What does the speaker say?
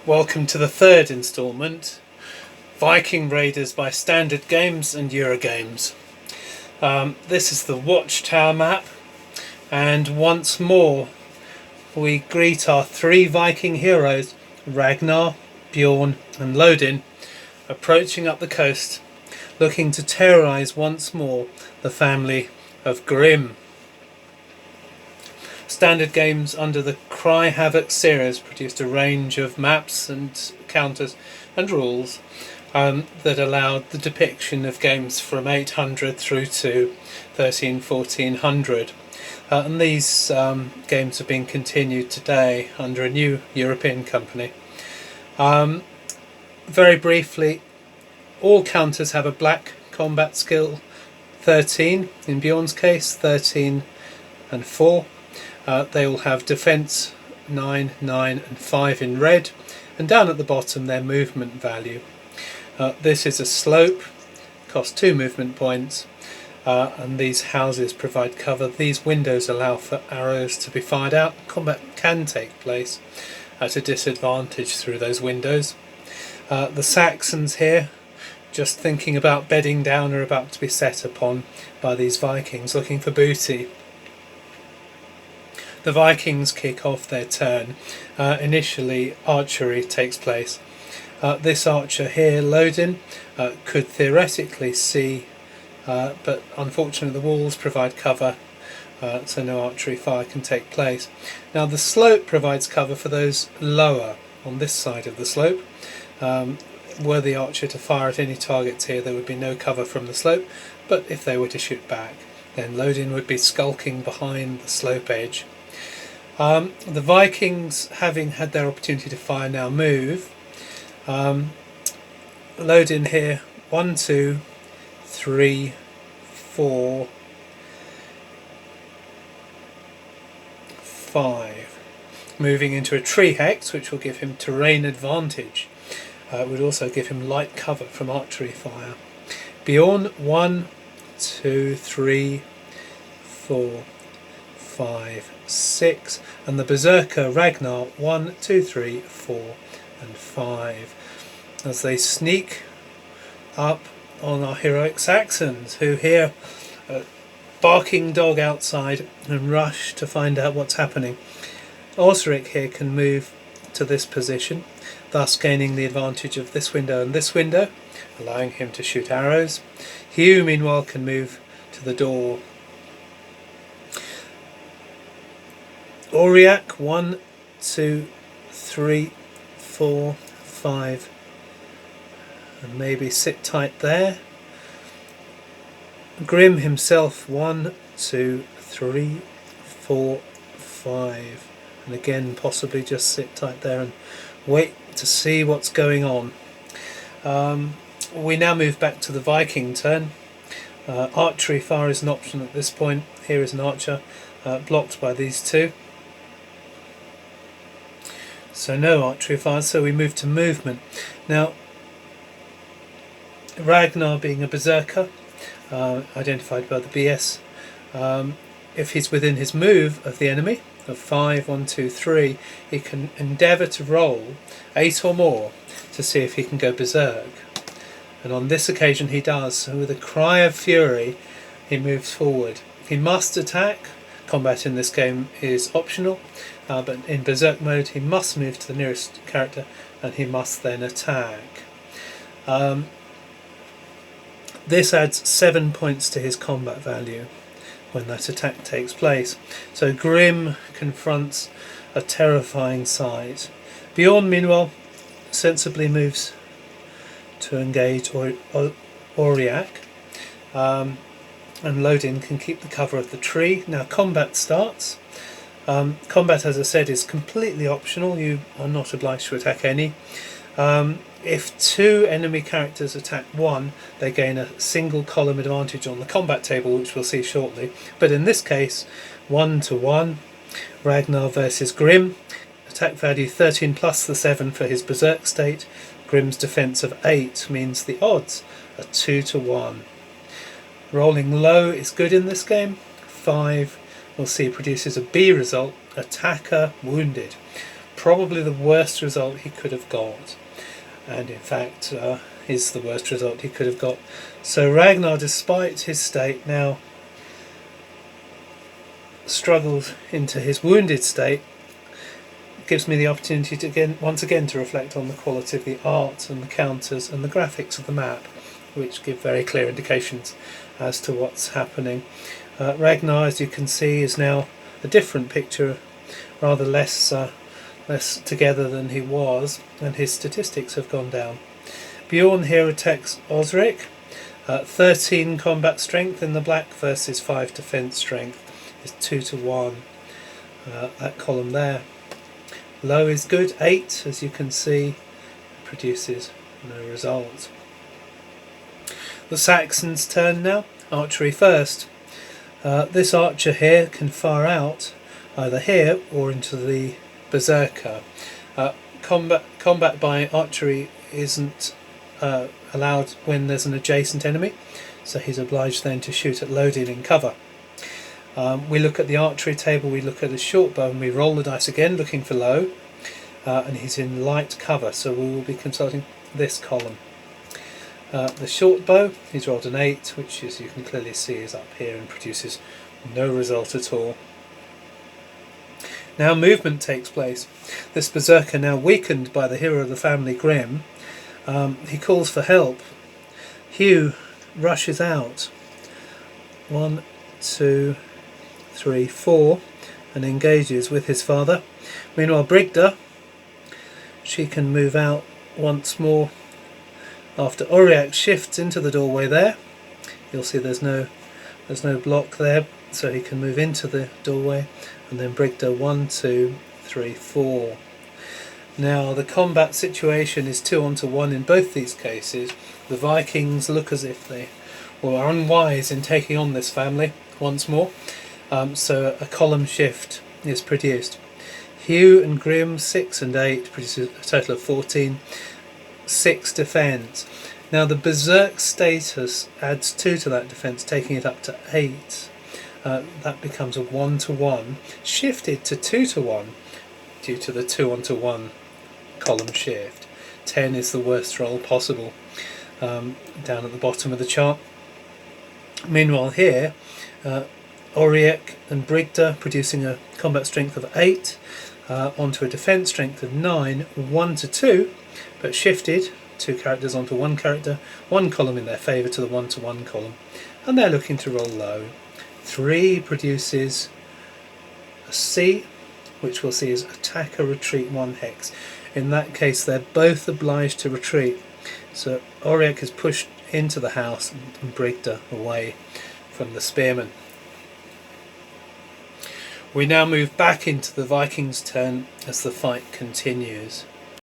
Welcome to the third instalment, Viking Raiders by Standard Games and Eurogames. This is the Watchtower map, and once more we greet our three Viking heroes, Ragnar, Bjorn and Lodin, approaching up the coast, looking to terrorise once more the family of Grimm. Standard Games, under the Havoc series, produced a range of maps and counters and rules that allowed the depiction of games from 800 through to 1400. And these games have been continued today under a new European company. Very briefly, all counters have a black combat skill 13, in Bjorn's case 13 and 4. They all have defense 9, 9 and 5 in red, and down at the bottom their movement value. This is a slope, costs 2 movement points, and these houses provide cover. These windows allow for arrows to be fired out. Combat can take place at a disadvantage through those windows. The Saxons here, just thinking about bedding down, are about to be set upon by these Vikings looking for booty. The Vikings kick off their turn. Initially archery takes place. This archer here, Lodin, could theoretically see, but unfortunately the walls provide cover, so no archery fire can take place. Now the slope provides cover for those lower on this side of the slope. Were the archer to fire at any targets here, there would be no cover from the slope, but if they were to shoot back, then Lodin would be skulking behind the slope edge. The Vikings, having had their opportunity to fire, now move. Lodin here, 1, 2, 3, 4, 5. Moving into a tree hex, which will give him terrain advantage. It would also give him light cover from archery fire. Bjorn, 1, 2, 3, 4, 5, 6, and the Berserker Ragnar 1, 2, 3, 4 and 5, as they sneak up on our heroic Saxons, who hear a barking dog outside and rush to find out what's happening. Osric here can move to this position, thus gaining the advantage of this window and this window, allowing him to shoot arrows. Hugh meanwhile can move to the door. Auriac, 1, 2, 3, 4, 5, and maybe sit tight there. Grimm himself, 1, 2, 3, 4, 5, and again possibly just sit tight there and wait to see what's going on. We now move back to the Viking turn. Archery fire is an option at this point. Here is an archer blocked by these two. So no archery fire, so we move to movement. Now, Ragnar, being a berserker, identified by the BS, if he's within his move of the enemy, of 5, 1, 2, 3, he can endeavour to roll 8 or more to see if he can go berserk. And on this occasion he does, so with a cry of fury he moves forward. He must attack. Combat in this game is optional, but in berserk mode he must move to the nearest character and he must then attack. This adds 7 points to his combat value when that attack takes place. So Grimm confronts a terrifying sight. Bjorn meanwhile sensibly moves to engage Auriac, and Lodin can keep the cover of the tree. Now combat starts. Combat, as I said, is completely optional. You are not obliged to attack any. If 2 enemy characters attack 1, they gain a single column advantage on the combat table, which we'll see shortly. But in this case, 1 to 1, Ragnar versus Grimm. Attack value 13 plus the 7 for his berserk state. Grimm's defense of 8 means the odds are 2 to 1. Rolling low is good in this game. 5, we'll see, produces a B result, attacker wounded. probably the worst result he could have got, and in fact is the worst result he could have got. So Ragnar, despite his state, now struggled into his wounded state. Gives me the opportunity to once again to reflect on the quality of the art and the counters and the graphics of the map, which give very clear indications as to what's happening. Ragnar, as you can see, is now a different picture, rather less together than he was, and his statistics have gone down. Bjorn here attacks Osric, 13 combat strength in the black versus 5 defense strength, is 2 to 1. That column there. Low is good, 8, as you can see, produces no result. The Saxons' turn now, archery first. This archer here can fire out either here or into the berserker. Combat by archery isn't allowed when there's an adjacent enemy, so he's obliged then to shoot at loading in cover. We look at the archery table, we look at the short bow, and we roll the dice again looking for low, and he's in light cover, so we will be consulting this column. The short bow, he's rolled an 8, which as you can clearly see is up here and produces no result at all. Now movement takes place. This berserker, now weakened by the hero of the family, Grim, he calls for help. Hugh rushes out. 1, 2, 3, 4, and engages with his father. Meanwhile, Brigda, she can move out once more after Auriac shifts into the doorway there. You'll see there's no block there, so he can move into the doorway, and then Brigda 1, 2, 3, 4. Now the combat situation is 2-on-1 in both these cases. The Vikings look as if they were unwise in taking on this family once more, so a column shift is produced. Hugh and Grim 6 and 8 produces a total of 14. 6 defence. Now the berserk status adds 2 to that defence, taking it up to 8. That becomes a 1-to-1, shifted to 2-to-1 due to the 2-on-1 column shift. 10 is the worst roll possible, down at the bottom of the chart. Meanwhile here, Auric and Brigda producing a combat strength of 8 onto a defence strength of 9, 1-to-2, but shifted 2 characters onto 1 character, 1 column in their favour to the 1-to-1 column, and they're looking to roll low. 3 produces a C, which we'll see is attack or retreat 1 hex. In that case they're both obliged to retreat, so Auric is pushed into the house and Brigda away from the spearman. We now move back into the Vikings' turn as the fight continues.